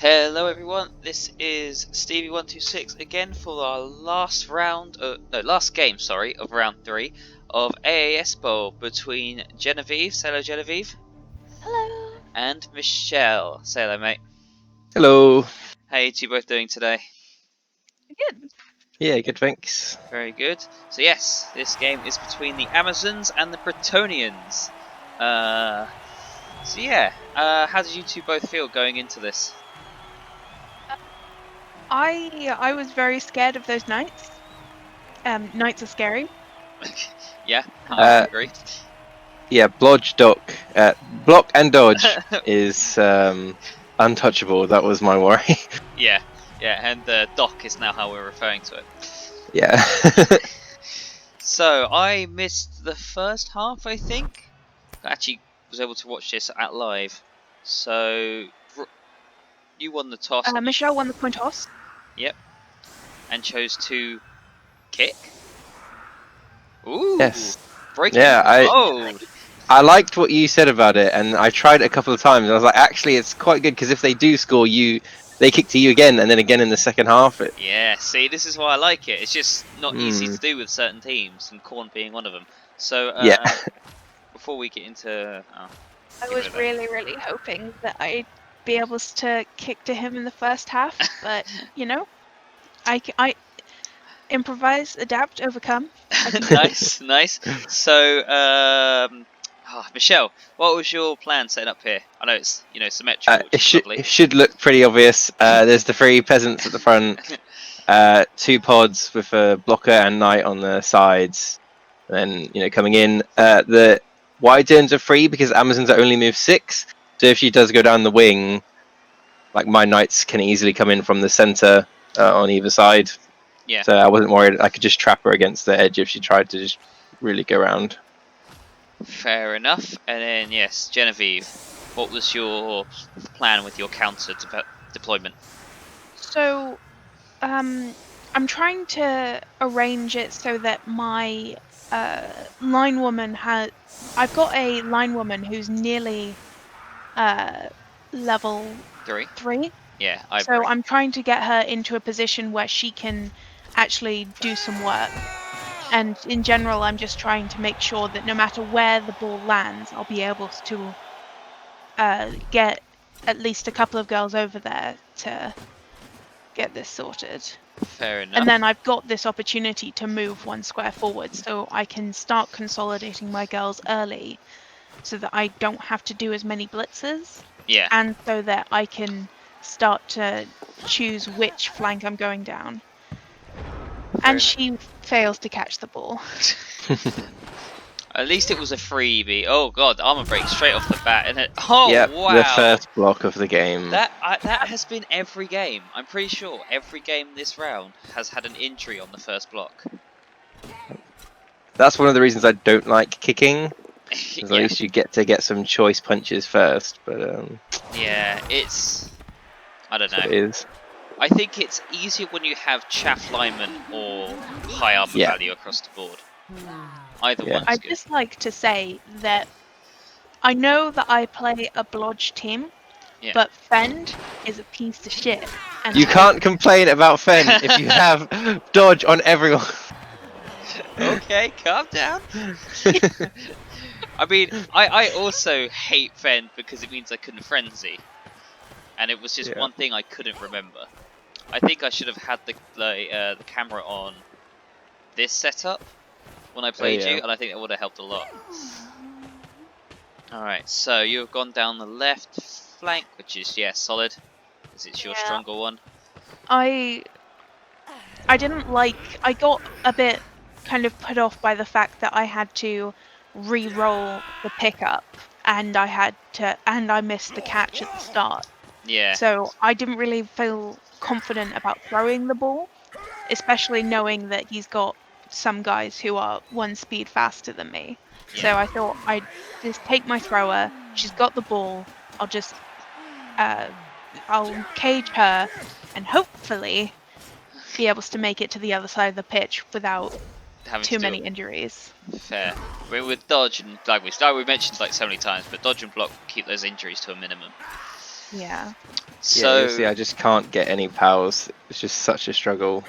Hello everyone, this is Stevie126 again for our last game, of round 3 of AAS Bowl between Genevieve, say hello Genevieve. Hello. And Michele, say hello mate. Hello. How are you two both doing today? Good. Yeah, good, thanks. Very good. So yes, this game is between the Amazons and the Bretonians. How did you two both feel going into this? I was very scared of those knights. Knights are scary. Yeah, I agree. Yeah, block and dodge is untouchable. That was my worry. Yeah, and Doc is now how we're referring to it. Yeah. So I missed the first half, I think. I actually was able to watch this at live. So you won the toss. Michele won the coin toss. Yep. And chose to kick. Ooh. Yes. Breaking Yeah, mold. I liked what you said about it, and I tried it a couple of times. And I was like, actually, it's quite good because if they do score, they kick to you again, and then again in the second half. Yeah. See, this is why I like it. It's just not easy to do with certain teams, and Corn being one of them. So yeah. Before we get into, I was really hoping that I'd be able to kick to him in the first half, but you know, I improvise, adapt, overcome. Nice. So, Michele, what was your plan setting up here? I know it's symmetrical, which is lovely. It should look pretty obvious. There's the 3 peasants at the front, 2 pods with a blocker and knight on the sides. And then coming in, the wide turns are free because Amazons only move 6. So if she does go down the wing, like my knights can easily come in from the center on either side. Yeah. So I wasn't worried. I could just trap her against the edge if she tried to just really go around. Fair enough. And then yes, Genevieve, what was your plan with your counter deployment? So, I'm trying to arrange it so that my line woman has. I've got a line woman who's nearly level 3. Yeah, So I'm trying to get her into a position where she can actually do some work. And in general, I'm just trying to make sure that no matter where the ball lands, I'll be able to get at least a couple of girls over there to get this sorted. Fair enough. And then I've got this opportunity to move 1 square forward, so I can start consolidating my girls early so that I don't have to do as many blitzes. Yeah. And so that I can start to choose which flank I'm going down. And she fails to catch the ball. At least it was a freebie. Oh god, armor break straight off the bat, and wow! The first block of the game. That has been every game. I'm pretty sure every game this round has had an injury on the first block. That's one of the reasons I don't like kicking. Yeah. At least you get to get some choice punches first, but yeah, it's I don't know. It is. I think it's easier when you have chaff lineman or high armor value across the board. Either one's good. I'd just like to say that I know that I play a blodge team, but Fend is a piece of shit. And you can't complain about Fend if you have dodge on everyone. Okay, calm down. I mean, I also hate Fend because it means I couldn't frenzy. And it was just one thing I couldn't remember. I think I should have had the camera on this setup when I played you, and I think that would have helped a lot. Alright, so you have gone down the left flank, which is, solid, because it's your stronger one. I didn't like... I got a bit kind of put off by the fact that I had to re-roll the pickup, and I missed the catch at the start. Yeah. So I didn't really feel confident about throwing the ball, especially knowing that he's got some guys who are 1 speed faster than me. Yeah. So I thought I'd just take my thrower. She's got the ball. I'll cage her and hopefully be able to make it to the other side of the pitch without too many injuries. Fair. I mean, with dodge and like we mentioned like so many times, but dodge and block keep those injuries to a minimum. Yeah. So you see, I just can't get any pals. It's just such a struggle.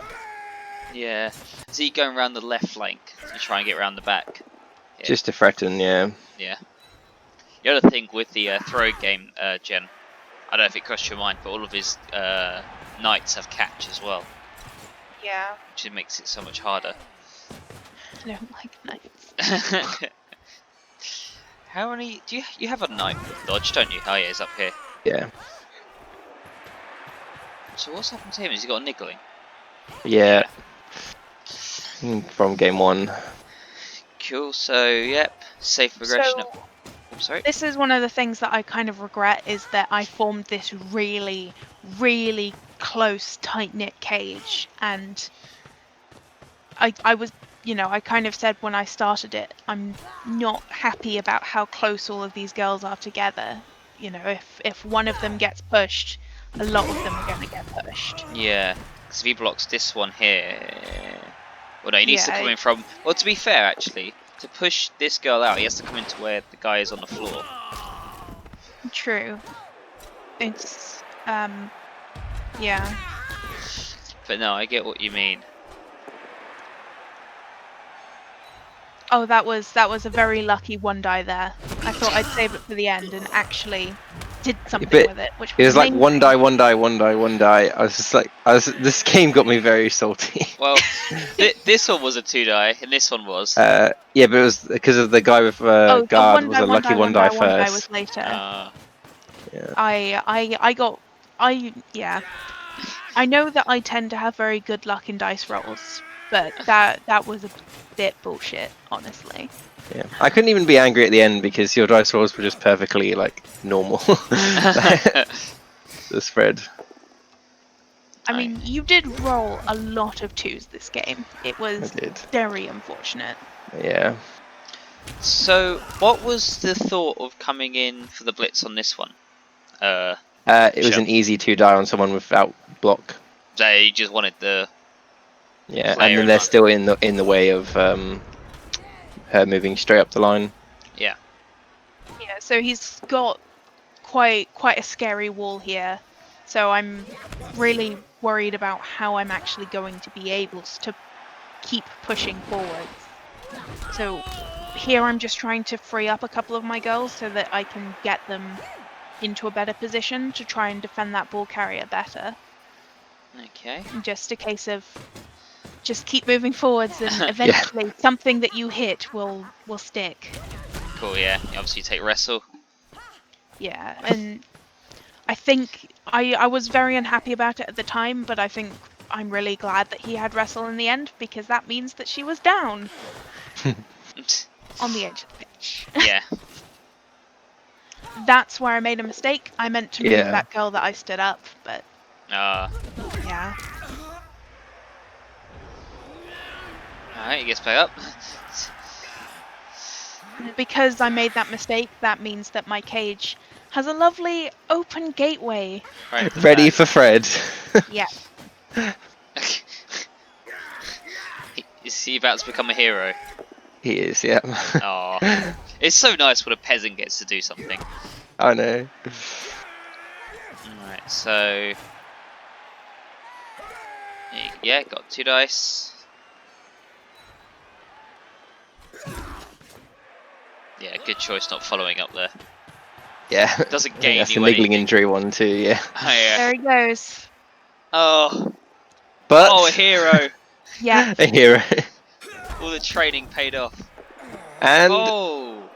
yeah. Is he going around the left flank to try and get around the back? Yeah. Just to threaten, yeah. Yeah. The other thing with the throw game, Jen, I don't know if it crossed your mind, but all of his knights have catch as well, Yeah. which makes it so much harder. I don't like knights. How many do you have a knight with dodge, don't you? Oh yeah, he's up here. Yeah. So what's happened to him? Has he got a niggling? Yeah. From game 1. Cool. So yep, safe progression. So, I'm sorry. this is one of the things that I kind of regret, is that I formed this really, really close, tight-knit cage, and I was, you know, I kind of said when I started it, I'm not happy about how close all of these girls are together. You know, if one of them gets pushed, a lot of them are going to get pushed. Yeah, because if he blocks this one here, well, no, he needs to Yeah, come in from. Well, to be fair, actually, to push this girl out, he has to come into where the guy is on the floor. True. It's yeah. But no, I get what you mean. Oh, that was a very lucky one die there. I thought I'd save it for the end and actually did something with it, which It was was like amazing. one die, one die, one die, one die. I was just like, this game got me very salty. Well, this one was a 2-die, and this one was. Yeah, but it was because of the guy with The guard was a lucky one die one die was first. later. Yeah. Yeah. I know that I tend to have very good luck in dice rolls, but that was a bit bullshit, honestly. Yeah, I couldn't even be angry at the end because your dice rolls were just perfectly like normal. The spread. I mean, you did roll a lot of 2s this game. It was I did. very unfortunate. Yeah. So, what was the thought of coming in for the blitz on this one? It was an easy 2-die on someone without block. They just wanted the. Yeah, Player and then they're still in the way of her moving straight up the line. Yeah. Yeah, so he's got quite a scary wall here. So I'm really worried about how I'm actually going to be able to keep pushing forwards. So here I'm just trying to free up a couple of my girls so that I can get them into a better position to try and defend that ball carrier better. Okay. Just a case of just keep moving forwards, and eventually something that you hit will stick. Cool. Yeah. Obviously, you take wrestle. Yeah, and I think I was very unhappy about it at the time, but I think I'm really glad that he had wrestle in the end, because that means that she was down on the edge of the pitch. Yeah. That's where I made a mistake. I meant to move that girl that I stood up, but yeah. Alright, he gets back up. Because I made that mistake, that means that my cage has a lovely open gateway. Right, Ready for Fred. Yeah. Is he about to become a hero? He is, yeah. Aw. It's so nice when a peasant gets to do something. I know. Alright, so. Yeah, got 2 dice. Yeah, good choice not following up there. Yeah. Doesn't gain That's the you niggling anything. injury one too, yeah. Oh, yeah. There he goes. Oh. But Oh, a hero. Yeah. a hero. All the training paid off. And Oh.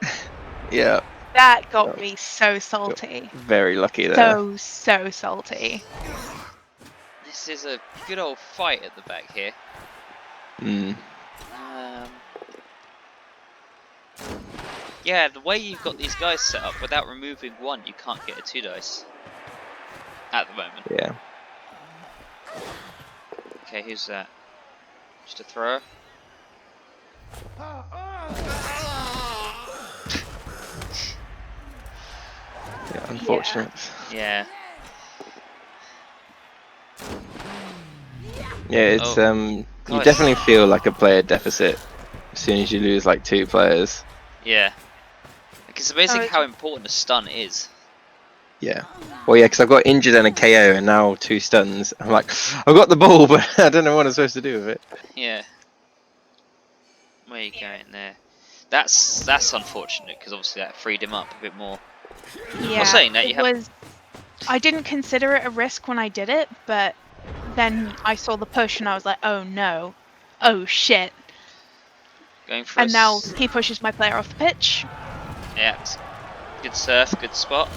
yeah. That got me so salty. Very lucky there. So salty. This is a good old fight at the back here. Yeah, the way you've got these guys set up, without removing one, you can't get a 2 dice. At the moment. Yeah. Okay, who's that? Just a thrower? Yeah, unfortunate. Yeah. Yeah, it's you God, definitely feel like a player deficit as soon as you lose like 2 players. Yeah. Like, it's amazing how important a stun is. Yeah. Well, yeah, because I've got injured and a KO, and now 2 stuns. I'm like, I've got the ball, but I don't know what I'm supposed to do with it. Yeah. Where are you going there? That's unfortunate because obviously that freed him up a bit more. Yeah, saying that, you it have- was. I didn't consider it a risk when I did it, but then I saw the push and I was like, oh no, oh shit. Going for And now he pushes my player off the pitch. Yeah. Good surf, good spot.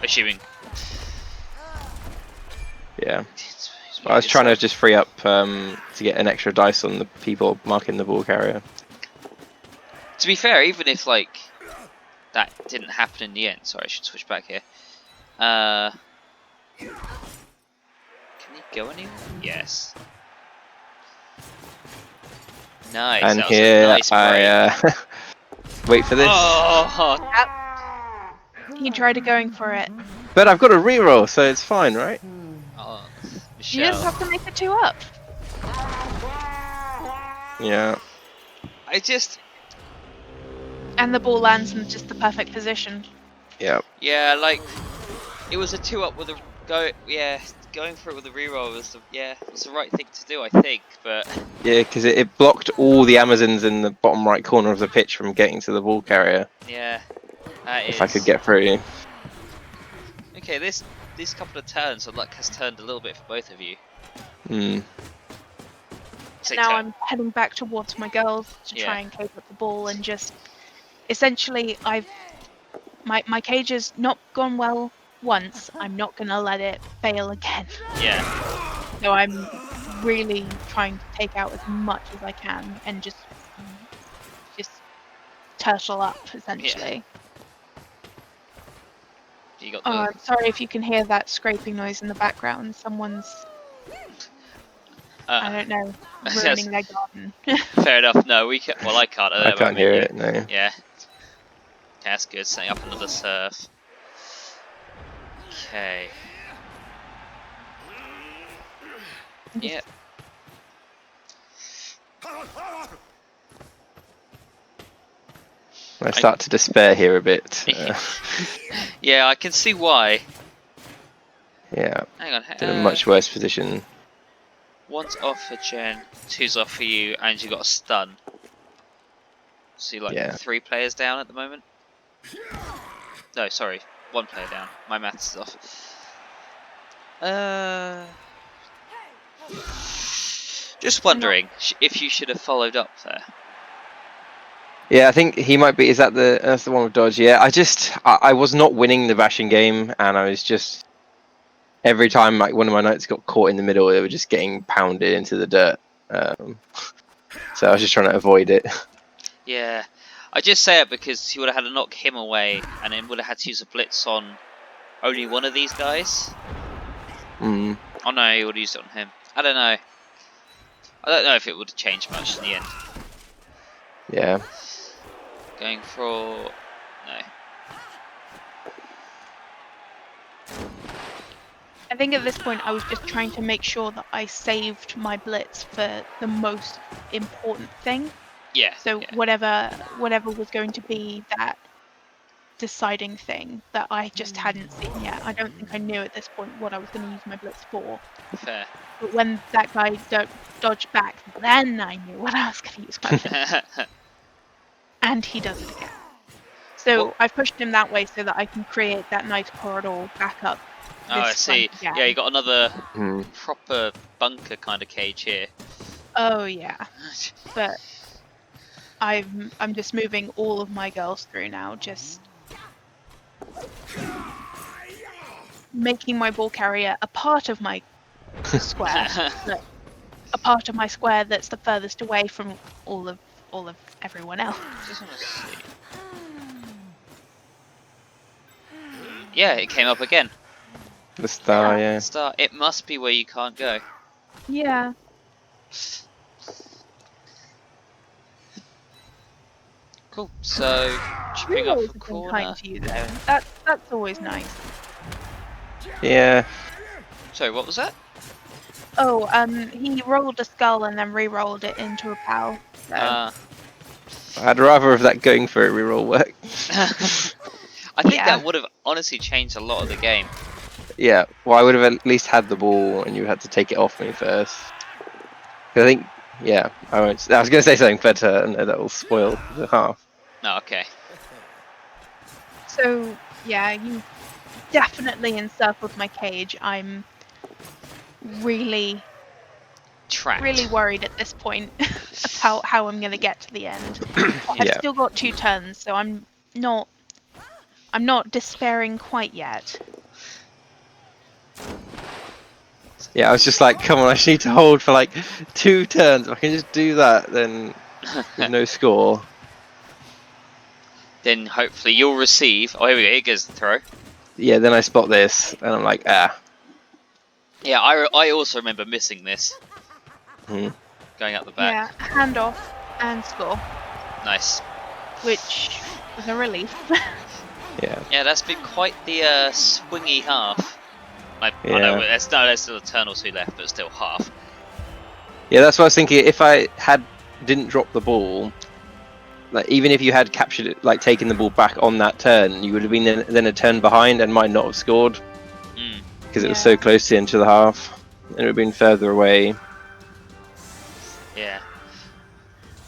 Assuming. Yeah. I was trying to just free up to get an extra dice on the people marking the ball carrier. To be fair, even if like that didn't happen in the end, sorry, I should switch back here. Can he go anywhere? Yes. Nice. And that here was a nice break. I wait for this. Oh, He tried going for it. But I've got a reroll, so it's fine, right? oh, You just Michele. have to make it 2 up. Yeah. I just, And the ball lands in just the perfect position. Yeah. yeah, like it was a 2-up with a go. Yeah, going for it with a reroll was the right thing to do, I think. But Yeah, because it blocked all the Amazons in the bottom right corner of the pitch from getting to the ball carrier. yeah, that If I could get through. Okay, these couple of turns, the luck has turned a little bit for both of you. Hmm. Now I'm heading back towards my girls to try and cape up the ball and just essentially my cage has not gone well once. I'm not gonna let it fail again. Yeah. So I'm really trying to take out as much as I can and just turtle up essentially. You got Oh, the. I'm sorry if you can hear that scraping noise in the background. Someone's I don't know, ruining their garden. Fair enough. No, we can. Well, I can't. I can't hear it, no. Yeah. That's good. Setting up another surf. Okay. Yeah. I start to despair here a bit. Yeah, I can see why. Yeah. Hang on. In a much worse position. 1's off for Jen, 2's off for you, and you got a stun. So you're like 3 players down at the moment? No, sorry, 1 player down. My maths is off. Just wondering if you should have followed up there. Yeah, I think he might be. Is that that's the one with Dodge? Yeah, I was not winning the bashing game, and I was just every time like one of my knights got caught in the middle, they were just getting pounded into the dirt. So I was just trying to avoid it. Yeah, I just say it because he would have had to knock him away, and then would have had to use a blitz on only one of these guys. Mm. Oh no, he would have used it on him. I don't know. I don't know if it would have changed much in the end. Yeah. Going for no. I think at this point I was just trying to make sure that I saved my blitz for the most important thing. Yeah. So whatever was going to be that deciding thing that I just hadn't seen yet. I don't think I knew at this point what I was going to use my blitz for. Fair. But when that guy dodged back, then I knew what I was going to use my blitz. And he does it again. So I've pushed him that way so that I can create that nice corridor back up. Oh, I see. Yeah, you got another proper bunker kind of cage here. Oh yeah, but I'm just moving all of my girls through now, just making my ball carrier a part of my square, a part of my square that's the furthest away from all of everyone else. Just want to see. Yeah, it came up again. The star, yeah. Star. It must be where you can't go. Yeah. Cool. So chipping off a corner. Kind to you though. That's always nice. Yeah. Sorry, what was that? Oh, he rolled a skull and then re-rolled it into a pal. So. I'd rather have that going for a reroll work. I think Yeah. that would have honestly changed a lot of the game. Yeah, well, I would have at least had the ball, and you had to take it off me first. 'Cause I think, yeah, I was going to say something, but no, that will spoil the half. No, okay. So yeah, you definitely encircled my cage. I'm really Trapped. worried at this point about how I'm gonna get to the end. But I've Yeah, still got 2 turns, so I'm not despairing quite yet. yeah, I was just like, come on, I just need to hold for like 2 turns. If I can just do that, then with no score. Then hopefully you'll receive. Oh, here we go. Here goes the throw. Yeah, then I spot this, and I'm like, ah. Yeah, I also remember missing this. Hmm. Going up the Yeah, back. handoff and score, Nice. which was a relief. Yeah, Yeah, that's been quite the swingy half. I know Yeah. there's still a turn or 2 left, but still half. yeah, that's what I was thinking. If I didn't drop the ball, like even if you had captured it, like taken the ball back on that turn, you would have been then a turn behind and might not have scored Mm. because it was so close into the half, and it would have been further away. Yeah.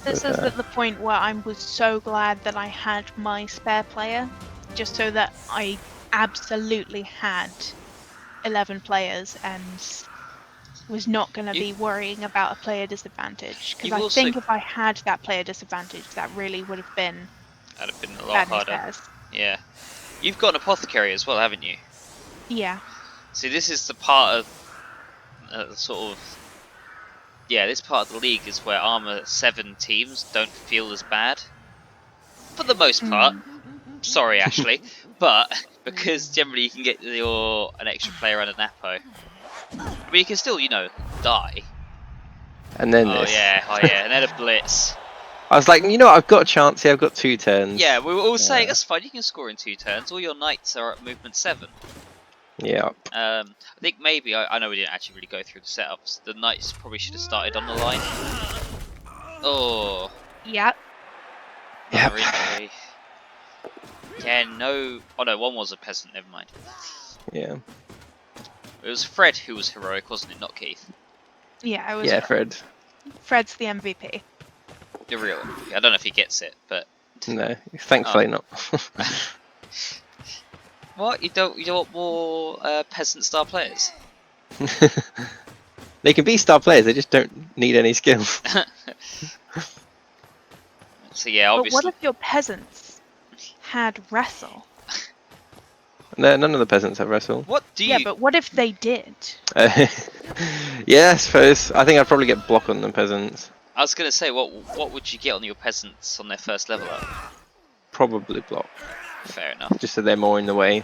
This is at the point where I was so glad that I had my spare player, just so that I absolutely had 11 players and was not going to be worrying about a player disadvantage. Because You've I also- think if I had that player disadvantage, that really would have been That'd have been a lot bad news harder. bears. Yeah. You've got an apothecary as well, haven't you? Yeah. See, this is the part of sort of. Yeah, this part of the league is where Armour 7 teams don't feel as bad. For the most part. Sorry, Ashley. But, because generally you can get an extra player and an Apo. I mean, you can still, die. And then Oh this. yeah, and then a blitz. I was like, you know what, I've got a chance here. I've got 2 turns. Yeah, we were all saying, that's fine, you can score in 2 turns. All your knights are at movement 7. Yeah. I think maybe, I know we didn't actually really go through the setups. The knights probably should have started on the line. Oh. Yep. Another injury. Yeah, no. Oh no, one was a peasant, never mind. Yeah. It was Fred who was heroic, wasn't it? Not Keith. Yeah, it was Yeah, Fred. Fred's the MVP. The real MVP. I don't know if he gets it, but. No, thankfully not. What? You don't want more peasant star players? They can be star players, they just don't need any skills. So yeah, But obviously. what if your peasants had wrestle? No, none of the peasants have wrestle. What do you? Yeah, but what if they did? Yeah, I suppose. I think I'd probably get block on the peasants. I was gonna say, what would you get on your peasants on their first level up? Probably block, Fair enough. just so they're more in the way.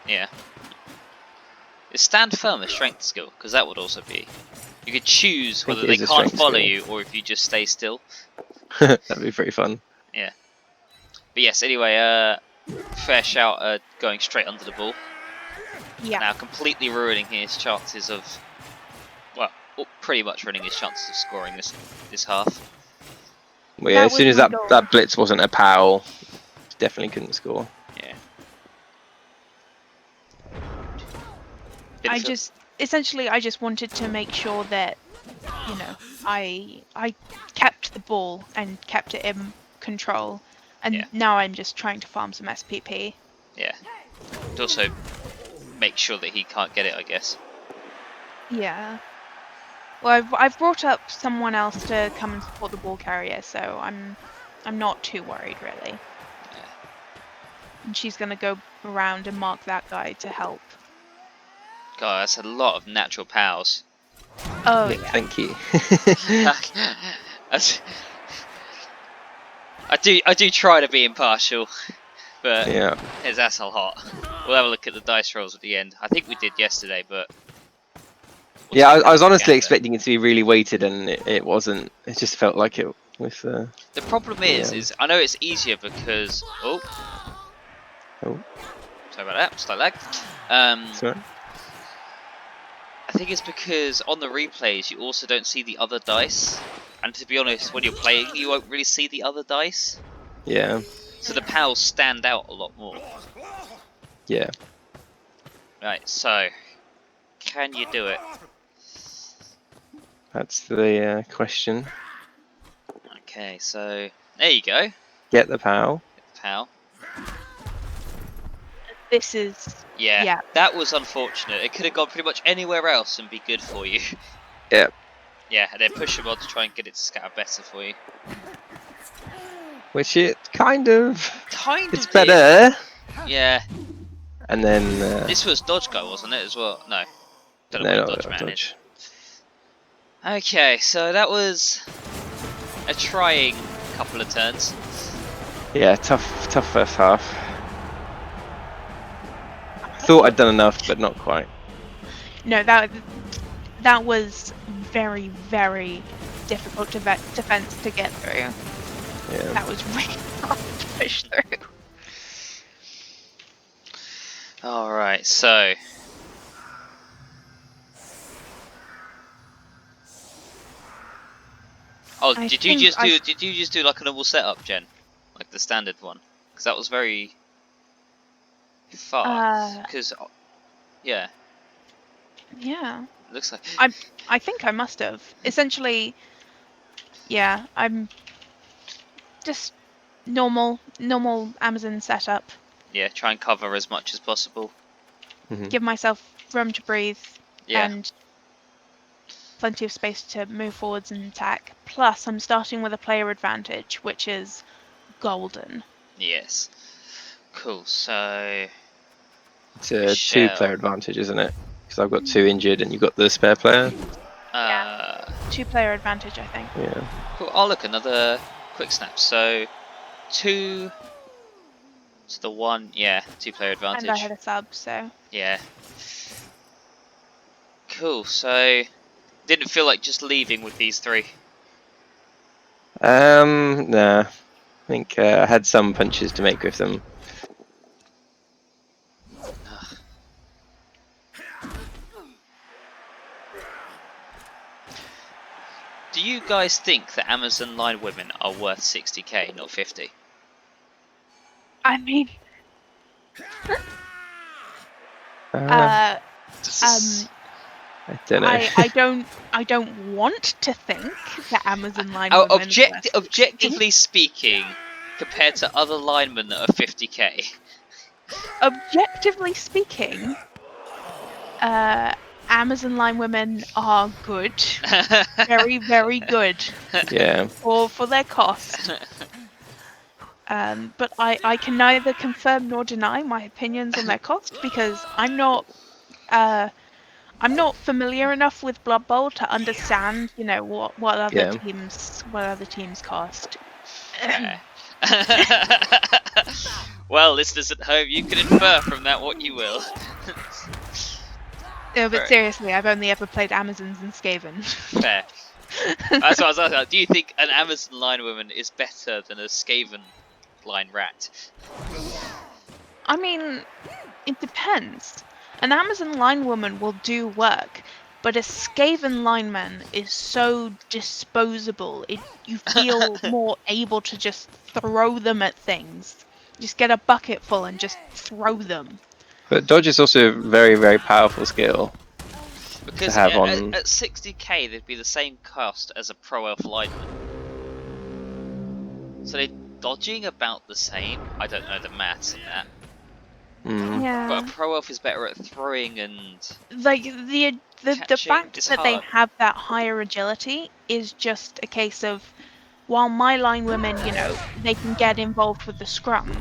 Yeah. Is stand firm a strength skill? Because that would also be. You could choose think whether it they is a can't strength follow skill. you or if you just stay still. That'd be pretty fun. Yeah. But yes, anyway, fair shout going straight under the ball. Yeah. Now completely ruining his chances of. Well, pretty much ruining his chances of scoring this half. Well, yeah, That as soon was as my goal. that blitz wasn't a POW, definitely couldn't score. Yeah. I just wanted to make sure that, I kept the ball and kept it in control, and Yeah. now I'm just trying to farm some SPP. Yeah. And also make sure that he can't get it, I guess. Yeah. Well, I've brought up someone else to come and support the ball carrier, so I'm not too worried really. Yeah. And she's gonna go around and mark that guy to help. God, that's a lot of natural pals. Oh Yeah, yeah. thank you. I do try to be impartial, but Yeah. that's a lot. We'll have a look at the dice rolls at the end. I think we did yesterday, but we'll Yeah, take I was a honestly gander. expecting it to be really weighted, and it wasn't. It just felt like it with. The problem is I know it's easier because Oh. sorry about that, slight lag. Sorry. I think it's because on the replays you also don't see the other dice, and to be honest, when you're playing, you won't really see the other dice. Yeah. So the pals stand out a lot more. Yeah. Right, so can you do it? That's the question. Okay, so there you go, Get the POW. pal. This is Yeah, that was unfortunate. It could have gone pretty much anywhere else and be good for you. Yeah. Yeah, and then push them on to try and get it to scatter better for you. Which it kind of. Kind It's of did. better. Yeah. And then. This was dodge guy, wasn't it, as well? No. Don't know No, what a not dodge man dodge. is. Okay, so that was a trying couple of turns. Yeah, tough first half. Thought I'd done enough, but not quite. No, that was very, very difficult defense to get through. Yeah. That was really hard to push through. Alright, so oh, did you just do like a normal setup, Jen? Like the standard one? Because that was very fast. Because yeah, Yeah. looks like I think I must have. Essentially, yeah, I'm just normal Amazon setup. yeah. Try and cover as much as possible. Give myself room to breathe Yeah. and plenty of space to move forwards and attack. Plus, I'm starting with a player advantage, which is golden. Yes. Cool. So It's a Michele. 2-player advantage, isn't it? Because I've got 2 injured and you've got the spare player. 2-player advantage, I think. Yeah. Cool. Oh look, another quick snap. So 2. It's the 1. Yeah, 2-player advantage. And I had a sub, so. Yeah. Cool. So didn't feel like just leaving with these 3. Nah. I think I had some punches to make with them. Do you guys think that Amazon line women are worth 60k, not 50? I mean, I don't know. I don't want to think that Amazon line women Objectively speaking, compared to other linemen that are 50k. Objectively speaking, Amazon line women are good, very, very good. Yeah. For their cost. But I can neither confirm nor deny my opinions on their cost because I'm not familiar enough with Blood Bowl to understand, you know, what other teams cost. Well, listeners at home, you can infer from that what you will. No, but seriously, I've only ever played Amazons and Skaven. Fair. That's what I was asking. Do you think an Amazon line woman is better than a Skaven line rat? I mean, it depends. An Amazon line woman will do work, but a Skaven lineman is so disposable. You feel more able to just throw them at things. Just get a bucket full and just throw them. But dodge is also a very, very powerful skill. Because to have at 60k, they'd be the same cost as a pro elf lineman. So they're dodging about the same. I don't know the maths in that. Yeah. But a pro elf is better at throwing and like the fact that they have that higher agility is just a case of, while my line women, you know, they can get involved with the scrum,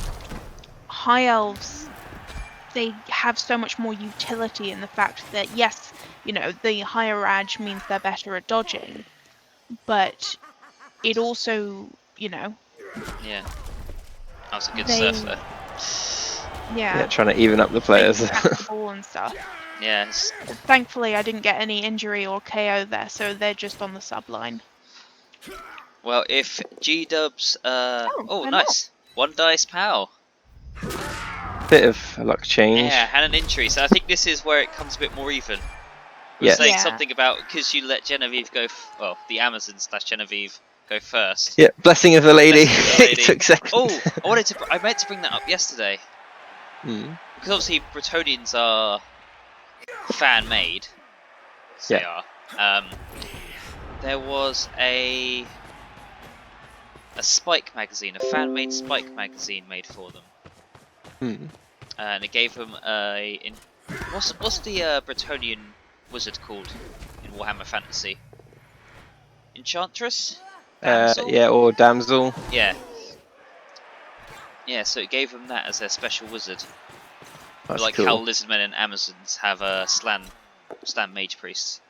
high elves, they have so much more utility in the fact that, yes, you know, the higher ag means they're better at dodging, but it also, you know... Yeah. That was a good surf there. Yeah, trying to even up the players. The ball and stuff. Yes. Thankfully, I didn't get any injury or KO there, so they're just on the sub line. Well, if G-dubs... Oh, nice. Not. 1 dice POW. Bit of a luck change. Yeah, and an injury. So I think this is where it comes a bit more even. We were saying something about, because you let Genevieve go... well, the Amazon / Genevieve go first. Yeah, blessing of the lady. Blessing of the lady. It took second. Oh, I meant to bring that up yesterday. Mm. Because obviously Bretonians are fan-made. So they are. There was a Spike magazine, a fan-made Spike magazine made for them. Mm. And it gave them what's the Bretonian wizard called in Warhammer Fantasy? Enchantress? Damsel? Yeah, or damsel. Yeah. Yeah, so it gave them that as their special wizard. That's Like cool. how lizardmen and Amazons have Slan mage priests.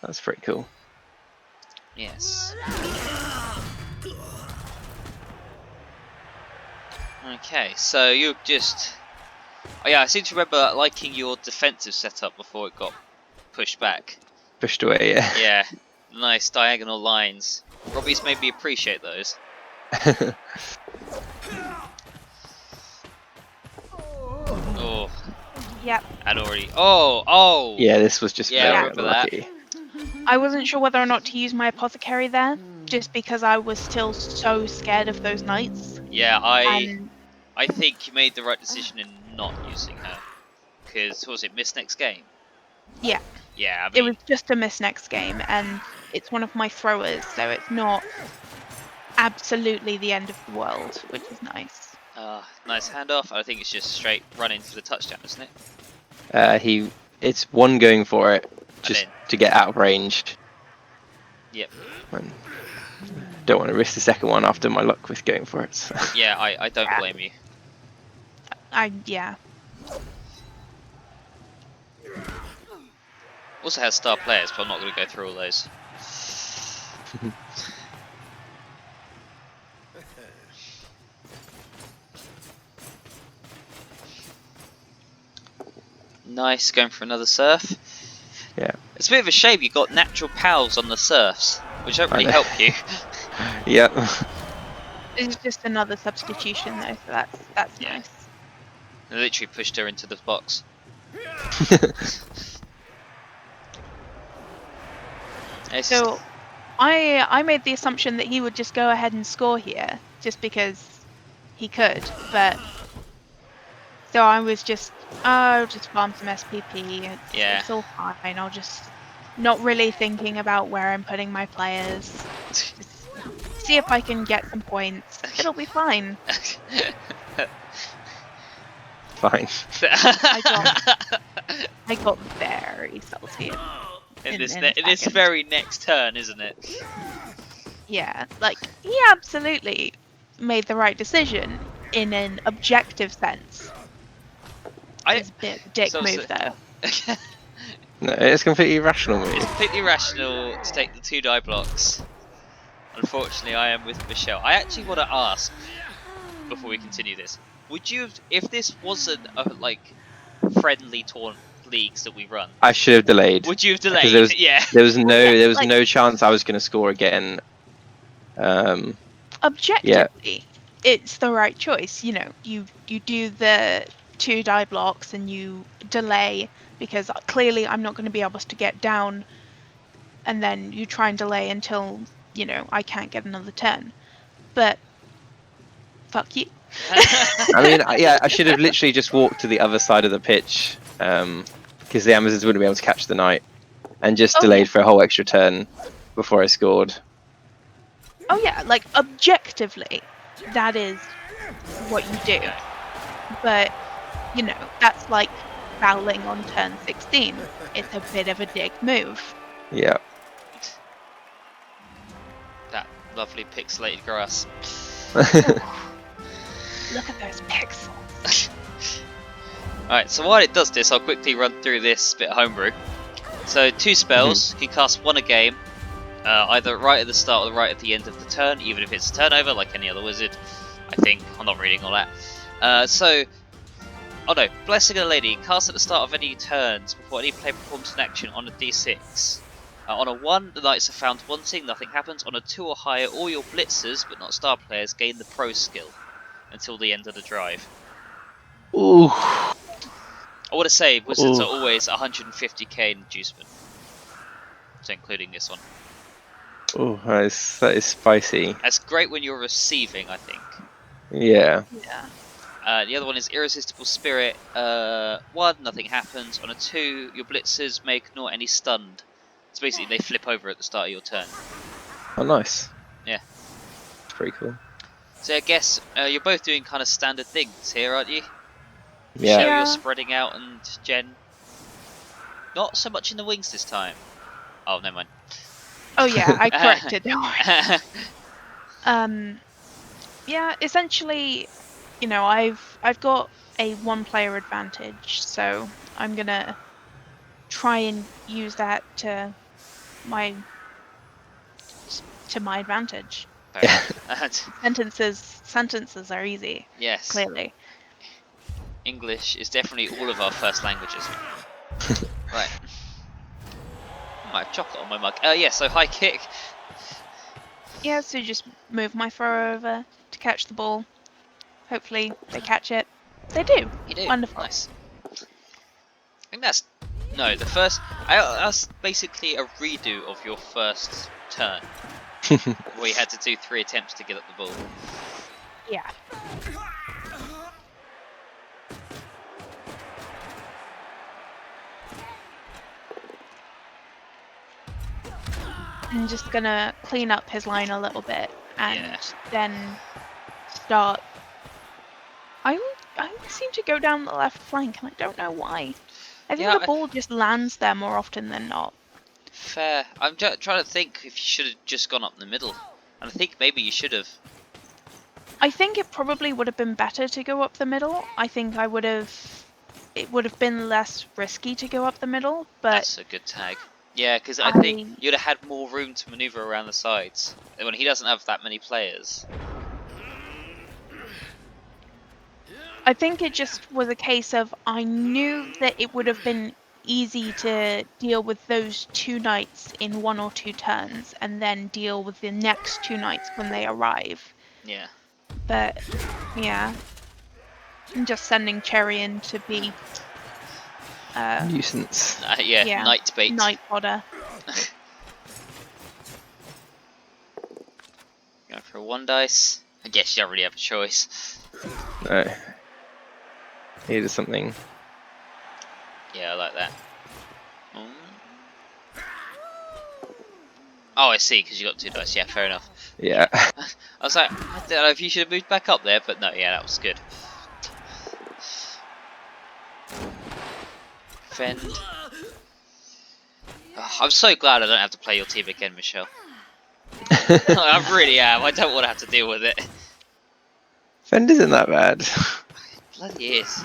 That's pretty cool. Yes. Okay, so you just... Oh yeah, I seem to remember liking your defensive setup before it got pushed back. Pushed away, yeah. Yeah, nice diagonal lines. Robbie's made me appreciate those. Oh. Yep. And already... Oh! Yeah, this was just Yeah, I very remember that. unlucky. I wasn't sure whether or not to use my apothecary there, just because I was still so scared of those knights. Yeah, And I think you made the right decision in not using her. Because, what was it, miss next game? yeah, Yeah, I mean... it was just a miss next game, and it's one of my throwers, so it's not absolutely the end of the world, which is nice. Nice handoff. I think it's just straight run into the touchdown, isn't it? It's one going for it, just then- to get out of range. Yep. And don't want to risk the second one after my luck with going for it. So. Yeah, I don't Yeah. blame you. Yeah. Also has star players, but I'm not going to go through all those. Nice, going for another surf. Yeah. It's a bit of a shame you got natural pals on the surfs, which don't really I know. help you. Yeah. This is just another substitution though, so that's Yeah. nice. I literally pushed her into the box. It's- So I made the assumption that he would just go ahead and score here, just because he could, but so I was just, I'll just farm some SPP, Yeah. it's all fine, I'll just, not really thinking about where I'm putting my players, just see if I can get some points, it'll be fine. Fine. I got very salty. in this in second. very next turn, isn't it? Yeah, like, he absolutely made the right decision in an objective sense. It's a bit of a dick so- move, though. No, it's completely irrational It's move. completely rational to take the 2 die blocks. Unfortunately, I am with Michelle. I actually want to ask, before we continue this, would you have, if this wasn't a, like, friendly tournament leagues that we run, I should have delayed. would you have Because delayed? Yeah. There was like- no chance I was going to score again. Objectively, it's the right choice. You know, you do the 2 die blocks and you delay, because clearly I'm not going to be able to get down, and then you try and delay until, you know, I can't get another turn. But fuck you. I mean, yeah, I should have literally just walked to the other side of the pitch, because the Amazons wouldn't be able to catch the knight, and just Oh, delayed yeah. for a whole extra turn before I scored. Oh yeah, like objectively, that is what you do. But, you know, that's like fouling on turn 16. It's a bit of a dick move. Yeah. That lovely pixelated grass. Look at those pixels. Alright, so while it does this, I'll quickly run through this bit of homebrew. So 2 spells, you can cast 1 a game, either right at the start or right at the end of the turn, even if it's a turnover, like any other wizard, I think. I'm not reading all that. Oh no, Blessing of the Lady, cast at the start of any turns before any player performs an action on a d6. On a 1, the knights are found wanting, nothing happens. On a 2 or higher, all your blitzers, but not star players, gain the pro skill until the end of the drive. Ooh. I want to say wizards Ooh. are always 150k inducement, so including this one. Oh, that is spicy. That's great when you're receiving, I think. Yeah. Yeah. The other one is Irresistible Spirit. 1, nothing happens. On a 2, your blitzers may ignore any stunned. So basically, they flip over at the start of your turn. Oh, nice. Yeah. It's pretty cool. So I guess you're both doing kind of standard things here, aren't you? Yeah. Michele, you're spreading out, and Jen, not so much in the wings this time. Oh, never mind. Oh yeah, I corrected. Don't worry. Yeah, essentially, you know, I've got a one-player advantage, so I'm gonna try and use that to my advantage. Sentences are easy. Yes. Clearly. English is definitely all of our first languages. Right. I have chocolate on my mug. Yeah, so high kick. Yeah, so just move my throw over to catch the ball. Hopefully they catch it. They do. You do. Wonderful. Nice. I think that's... No, the first... that's basically a redo of your first turn. Where you had to do 3 attempts to get up the ball. Yeah. I'm just gonna clean up his line a little bit and then start. I seem to go down the left flank and I don't know why. I think the ball just lands there more often than not. Fair. I'm trying to think if you should have just gone up the middle. And I think maybe you should have. I think it probably would have been better to go up the middle. I think it would have been less risky to go up the middle, but... That's a good tag. Yeah, because I think you'd have had more room to manoeuvre around the sides. When he doesn't have that many players. I think it just was a case of I knew that it would have been easy to deal with those 2 knights in 1 or 2 turns and then deal with the next 2 knights when they arrive. Yeah. But, yeah. I'm just sending Cherry in to be... nuisance. Yeah, night bait. Night fodder. Going for a 1 dice. I guess you don't really have a choice. No. Needed something. Yeah, I like that. Oh, I see, because you got 2 dice. Yeah, fair enough. Yeah. I was like, I don't know if you should have moved back up there, but no, yeah, that was good. Fend. Oh, I'm so glad I don't have to play your team again, Michele. I really am. I don't want to have to deal with it. Fend isn't that bad. Bloody is.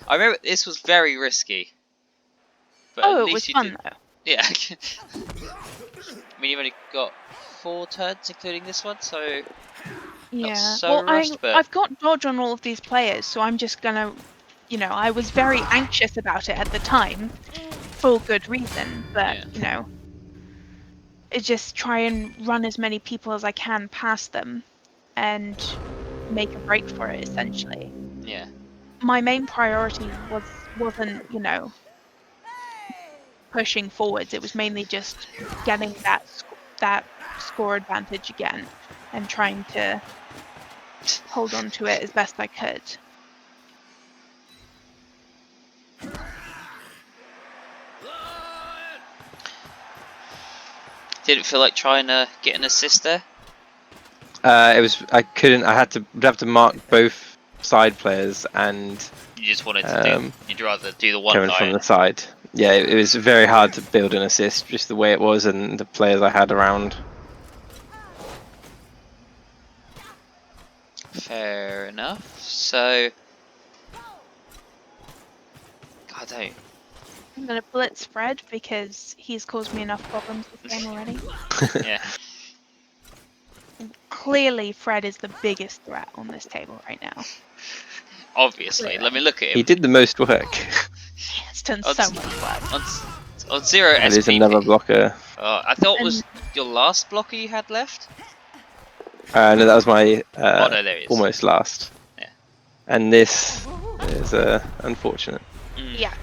I remember this was very risky. But Oh, at it least was you fun did. though. Yeah. I mean, you've only got 4 turns, including this one, so Yeah. not so rushed, but I've got dodge on all of these players, so I'm just gonna, you know, I was very anxious about it at the time, for good reason. But you know, just try and run as many people as I can past them, and make a break for it. Essentially. Yeah. My main priority wasn't, you know, pushing forwards. It was mainly just getting that score advantage again and trying to hold on to it as best I could. Didn't feel like trying to get an assist there. It was. I couldn't. Would have to mark both side players and. You just wanted to do. You'd rather do the one coming guy from the side. Yeah, it was very hard to build an assist, just the way it was and the players I had around. Fair enough. So, God, I'm gonna blitz Fred because he's caused me enough problems this game already. Yeah. Clearly, Fred is the biggest threat on this table right now. Obviously, Clearly. let me look at him. He did the most work. He's done so much work. On 0 And SPP. there's another blocker. I thought it was your last blocker you had left. No, that was my Oh no, there he is. almost last. Yeah. And this is unfortunate. Yeah.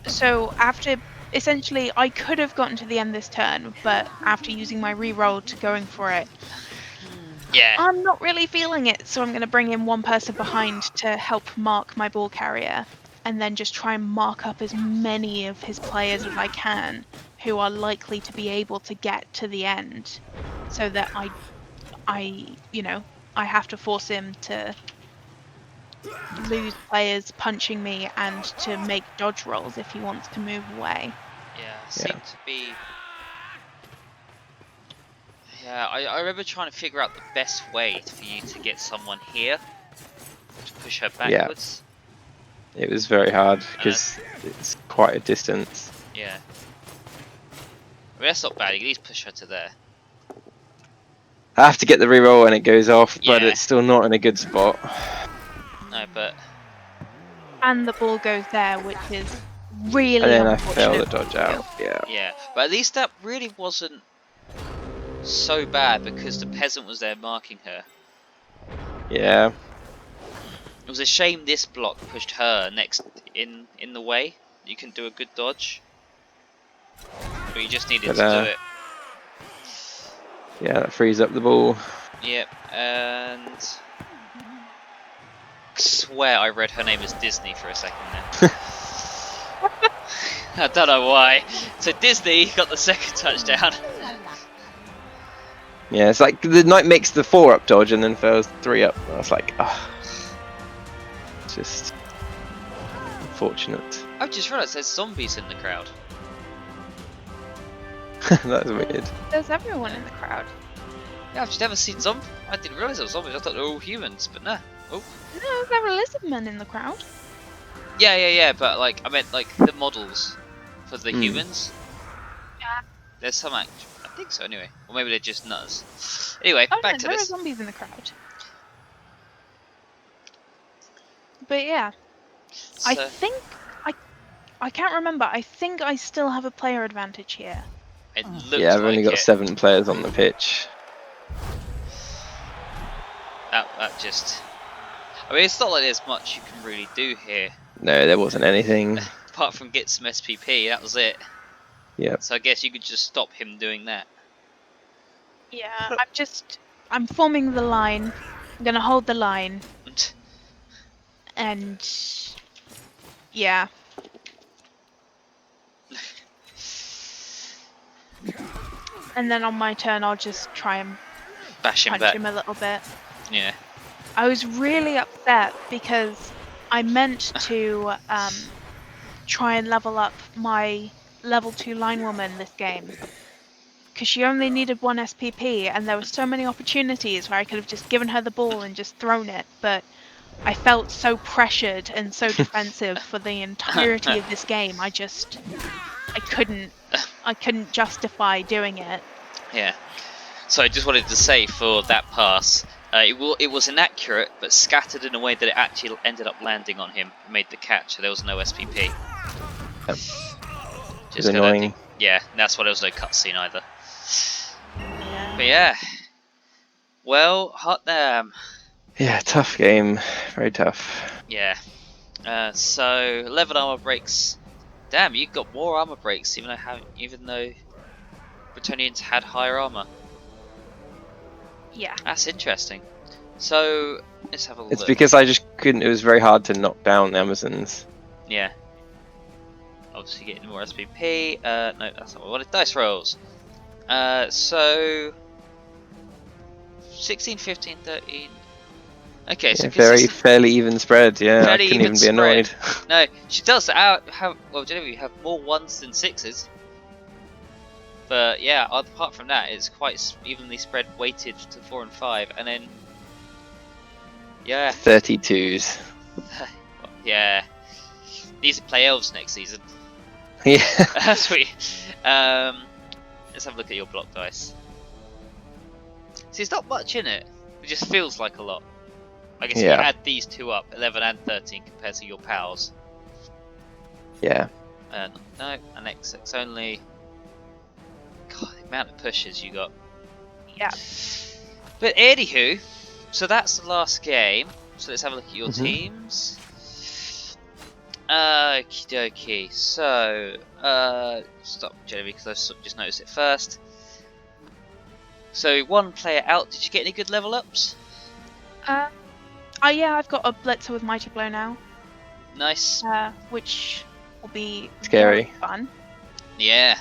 So after essentially, I could have gotten to the end this turn, but after using my reroll to going for it, Yeah. I'm not really feeling it. So I'm going to bring in one person behind to help mark my ball carrier, and then just try and mark up as many of his players as I can who are likely to be able to get to the end, so that I have to force him to lose players punching me and to make dodge rolls if he wants to move away. Yeah, seemed to be. Yeah, I remember trying to figure out the best way for you to get someone here to push her backwards. It was very hard because it's quite a distance. Yeah. I mean, that's not bad. You can at least push her to there. I have to get the reroll and it goes off, but Yeah. it's still not in a good spot. No, but And the ball goes there, which is really And then I unfortunate. fail the dodge out. Yeah. yeah, but at least that really wasn't so bad because the peasant was there marking her. Yeah. It was a shame this block pushed her next in the way. You can do a good dodge, but you just needed to do it. Yeah, that frees up the ball. Yep, and I swear I read her name as Disney for a second there. I don't know why. So Disney got the second touchdown. Yeah, it's like the knight makes the 4-up dodge and then fails 3-up. I was like, ah, just unfortunate. I've just realised there's zombies in the crowd. That's weird. There's everyone in the crowd. Yeah, I've just never seen zombies. I didn't realise there were zombies. I thought they were all humans, but no. Oh. No, there are lizardmen in the crowd. Yeah, but like I meant like the models for the humans. Yeah. There's some I think so anyway. Or maybe they're just nuts. Anyway, Oh back no, to there are this. zombies in the crowd. But yeah, So, I think I can't remember. I think I still have a player advantage here. it looks Yeah, I've only like got it. 7 players on the pitch. That just. I mean, it's not like there's much you can really do here. No, there wasn't anything. Apart from get some SPP, that was it. Yeah. So I guess you could just stop him doing that. Yeah, I'm forming the line. I'm gonna hold the line, and yeah. And then on my turn, I'll just try and Bash him punch back. him a little bit. Yeah. I was really upset because I meant to try and level up my level 2 linewoman this game. Because she only needed 1 SPP, and there were so many opportunities where I could have just given her the ball and just thrown it, but I felt so pressured and so defensive for the entirety of this game. I couldn't justify doing it. Yeah. So I just wanted to say for that pass, it was inaccurate, but scattered in a way that it actually ended up landing on him and made the catch, so there was no SPP. Just annoying. Yeah, that's why there was no cutscene either. Yeah. But yeah. Well, hot damn. Yeah, tough game. Very tough. Yeah. So 11 armor breaks. Damn, you got more armor breaks, even though Bretonians had higher armor. Yeah. That's interesting. So let's have a look. It's because I just couldn't. It was very hard to knock down the Amazons. Yeah. Obviously getting more SPP. No, that's not what I wanted. Dice rolls. So 16, 15, 13. Okay, so Yeah, very fairly even spread. Yeah, I fairly couldn't even even be annoyed. No, she does. Well, generally you have more 1s than 6s. But yeah, apart from that, it's quite evenly spread, weighted to 4 and 5, and then yeah, 32s. yeah. Needs to play elves next season. Yeah. Sweet. Let's have a look at your block dice. See, it's not much in it. It just feels like a lot. I guess if you add these two up, 11 and 13 compared to your pals. Yeah. No, an XX only. God, the amount of pushes you got. Yeah. But anywho, so that's the last game. So let's have a look at your teams. Okie dokie. So, stop Genevieve because I just noticed it first. So, one player out. Did you get any good level ups? Oh yeah, I've got a Blitzer with Mighty Blow now, Nice. which will be Scary. very fun. Yeah.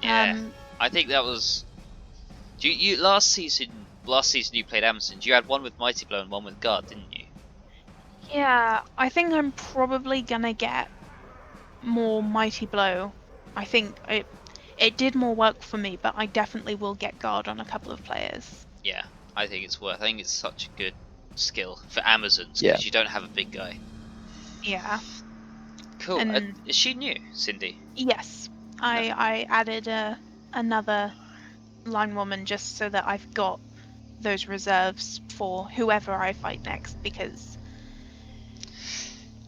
Yeah. Um, I think that was. You last season you played Amazon. You had one with Mighty Blow and one with Guard, didn't you? yeah, I think I'm probably gonna get more Mighty Blow. I think it did more work for me, but I definitely will get Guard on a couple of players. Yeah. I think it's worth. I think it's such a good skill for Amazons Yeah. because you don't have a big guy. Yeah. Cool. And Is she new, Cindy? yes, I added another line woman just so that I've got those reserves for whoever I fight next, because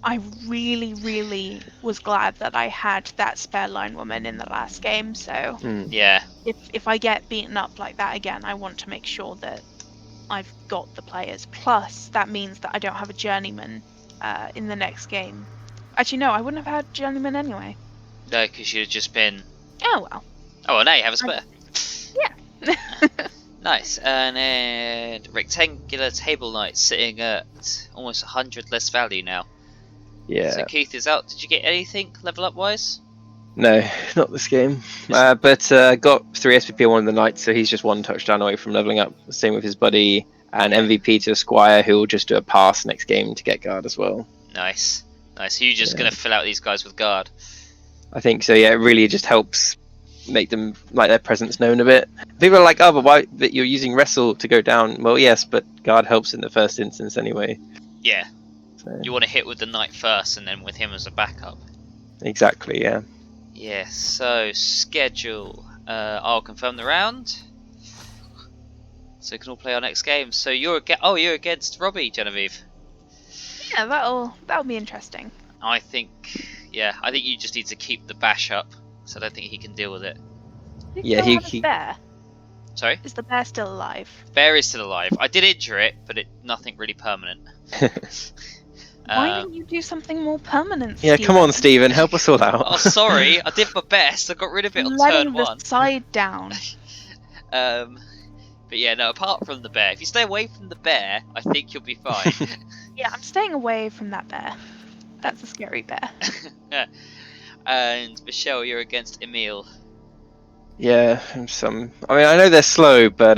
I really was glad that I had that spare line woman in the last game. So Yeah. if I get beaten up like that again, I want to make sure that I've got the players. Plus, that means that I don't have a journeyman in the next game. Actually, no, I wouldn't have had journeyman anyway. No, because you'd just been. Oh well. Oh, well, now you have a spare. Yeah. Nice. And then rectangular table knight sitting at almost 100 less value now. Yeah. So Keith is out. Did you get anything level up wise? No, not this game. But got 3 SPP on one of the knights, so he's just 1 touchdown away from leveling up. Same with his buddy, and MVP to a Squire, who will just do a pass next game to get guard as well. Nice. Nice. So you're just going to fill out these guys with guard? I think so, yeah. It really just helps make them, like, their presence known a bit. People are like, oh, but why that you're using wrestle to go down? Well, yes, but guard helps in the first instance anyway. Yeah. So. You want to hit with the knight first and then with him as a backup. Exactly, yeah. Yeah, so schedule. I'll confirm the round. So we can all play our next game. So you're against Robbie, Genevieve. Yeah, that'll be interesting. I think you just need to keep the bash up. So I don't think he can deal with it. Yeah, he bear. Sorry? Is the bear still alive? Bear is still alive. I did injure it, but nothing really permanent. Why didn't you do something more permanent? Yeah, Steven? come on, Steven, help us all out. Oh, sorry, I did my best. I got rid of it on turn 1. Letting the side down. But yeah, no. Apart from the bear, if you stay away from the bear, I think you'll be fine. Yeah, I'm staying away from that bear. That's a scary bear. Yeah. And Michele, you're against Emil. Yeah, I mean, I know they're slow, but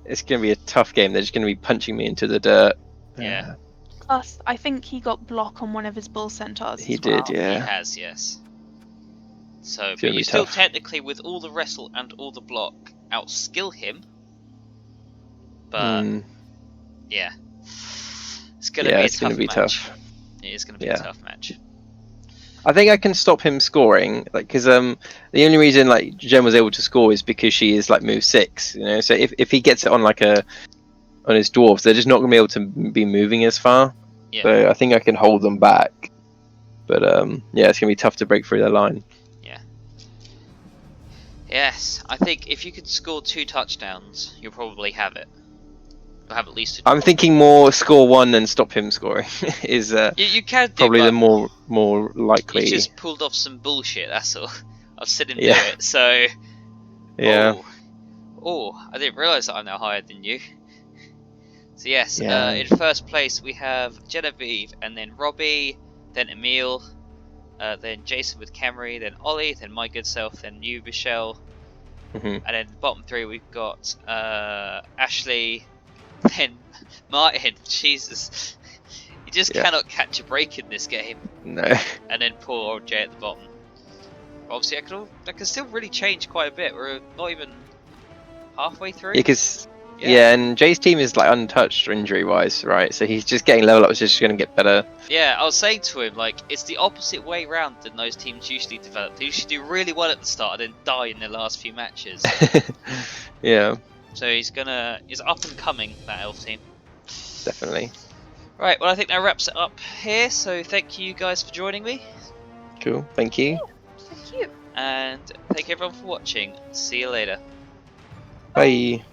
it's going to be a tough game. They're just going to be punching me into the dirt. Yeah. Plus, I think he got block on one of his bull centaurs. He as did, well. yeah. He has, yes. So, gonna but you be still tough. technically, with all the wrestle and all the block, outskill him. But yeah, it's gonna be a tough match. It is gonna be a tough match. I think I can stop him scoring, like, because the only reason like Jen was able to score is because she is like move 6, you know. So if he gets it on on his dwarves, they're just not gonna be able to be moving as far. Yeah. So I think I can hold them back. But yeah, it's gonna be tough to break through their line. Yeah. Yes, I think if you could score 2 touchdowns, you'll probably have it. You'll have at least a draw. I'm thinking more score 1 and stop him scoring is you can do, probably but the more likely. You just pulled off some bullshit. That's all. I've seen him do it. So. Yeah. Oh, I didn't realise that I'm now higher than you. So yes, in first place we have Genevieve, and then Robbie, then Emil, then Jason with Camry, then Ollie, then my good self, then you, Michele, and then bottom 3 we've got Ashley, then Martin. Jesus, you just cannot catch a break in this game. No. And then poor old Jay at the bottom. Obviously, I can still really change quite a bit. We're not even halfway through. Yeah, because and Jay's team is like untouched injury wise, right? So he's just getting level up. It's just going to get better. Yeah, I was saying to him, like, it's the opposite way round than those teams usually develop. They usually do really well at the start and then die in the last few matches. Yeah. So he's up and coming, that elf team. Definitely. Right, well I think that wraps it up here. So thank you guys for joining me. Cool. Thank you. Thank you. And thank you everyone for watching. See you later. Bye.